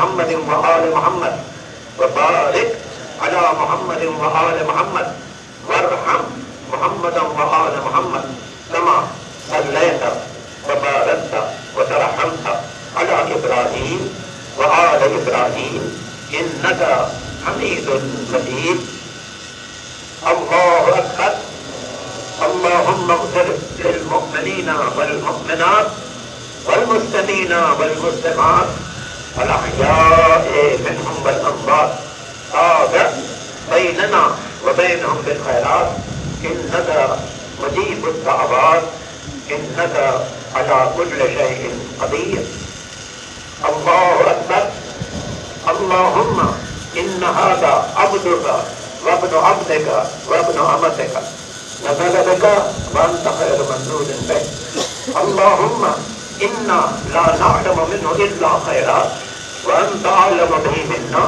محمد وآل محمد وبارك على محمد وآل محمد وارحم محمدا وآل محمد كما صليت وباركت وترحمت على إبراهيم وآل إبراهيم إنك حميد مجيد. الله أكبر. اللهم اغفر للمؤمنين والمؤمنات والمسلمين والمسلمات الأحياء منهم والأموات تابع بيننا وبينهم بالخيرات إنك مجيب الدعوات إنك على كل شيء قدير. الله أكبر. اللهم إن هذا عبدك وابن عبدك وابن أمتك نزل بك وأنت خير منزول به. اللهم إنا لا نعلم منه إلا خيرات وأنت أعلم به منا.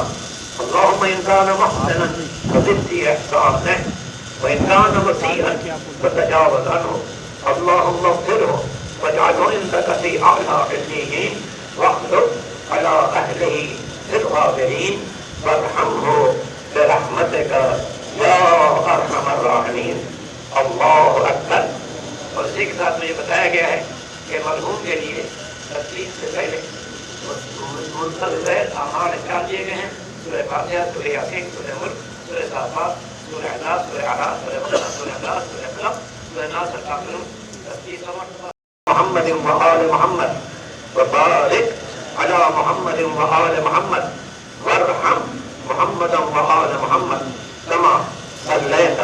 اللهم إن كان محسنا فزد في إحسانه وإن كان مسيئا فتجاوز عنه. اللهم اغفره واجعله عندك في أعلى عليين واخلق على أهله في الغابرين وارحمه برحمتك یا ارحم الراحمین. اللہ اکبر. اور اسی کے ساتھ مجھے بتایا گیا ہے کہ مرحوم کے لیے تسلیم سے پہلے منتظر اعمال کیا دیے گئے ہیں: سورہ فاتحہ، سورہ یاسین، سورہ ملک، سورہ صافات، سورہ احزاب، سورہ اعراف، سورہ بقرہ، سورہ اخلاص، سورہ قلم، سورہ ناص، الکافرون. محمد وآل محمد وبارک علی محمد وآل محمد وارحم محمدا وآل محمد كما صليت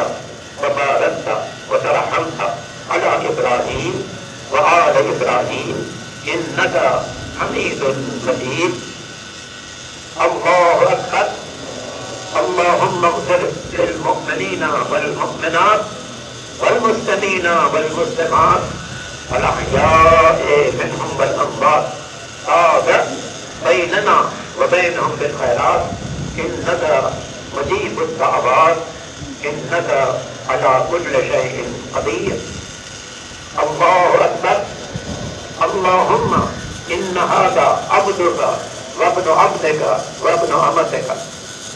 وباركت وترحمت على إبراهيم وآل إبراهيم إنك حميد مجيد. الله أكبر. اللهم اغفر للمؤمنين والمؤمنات والمسلمين والمسلمات الأحياء منهم والأموات تابع بيننا وبينهم بالخيرات إنك مجيب الدعوات إنك على كل شيء قدير. الله أكبر. اللهم إن هذا عبدك وابن عبدك وابن أمتك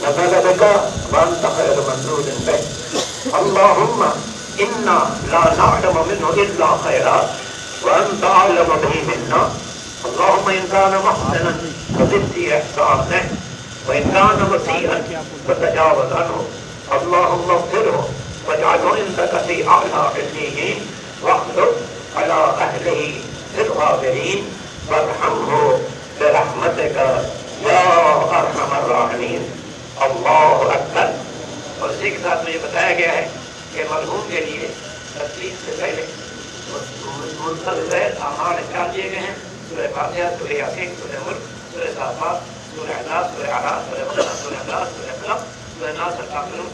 نزل بك وأنت خير منزول به. اللهم إنا لا نعلم منه إلا خيرات وأنت أعلم به منا. اللهم إن كان محسنا فزد في إحسانه وإن كان مسيئا فتجاوز عنه. اللهم اغفره واجعله عندك في أعلى عليين واخلق على أهله في الغابرين وارحمه برحمتك یا ارحم الراحمین. اللہ اکبر. اور اسی کے ساتھ مجھے بتایا گیا ہے کہ مرحوم کے لیے تسلیم سے پہلے منتظر اعمال کیا دیے گئے ہیں: سورہ فاتحہ، سورہ یاسین، سورہ ملک، سورہ صافات، سورہ احزاب، سورہ اعراف، سورہ بقرہ، سورہ اخلاص، سورہ قلم، سورہ ناص، الکافرون.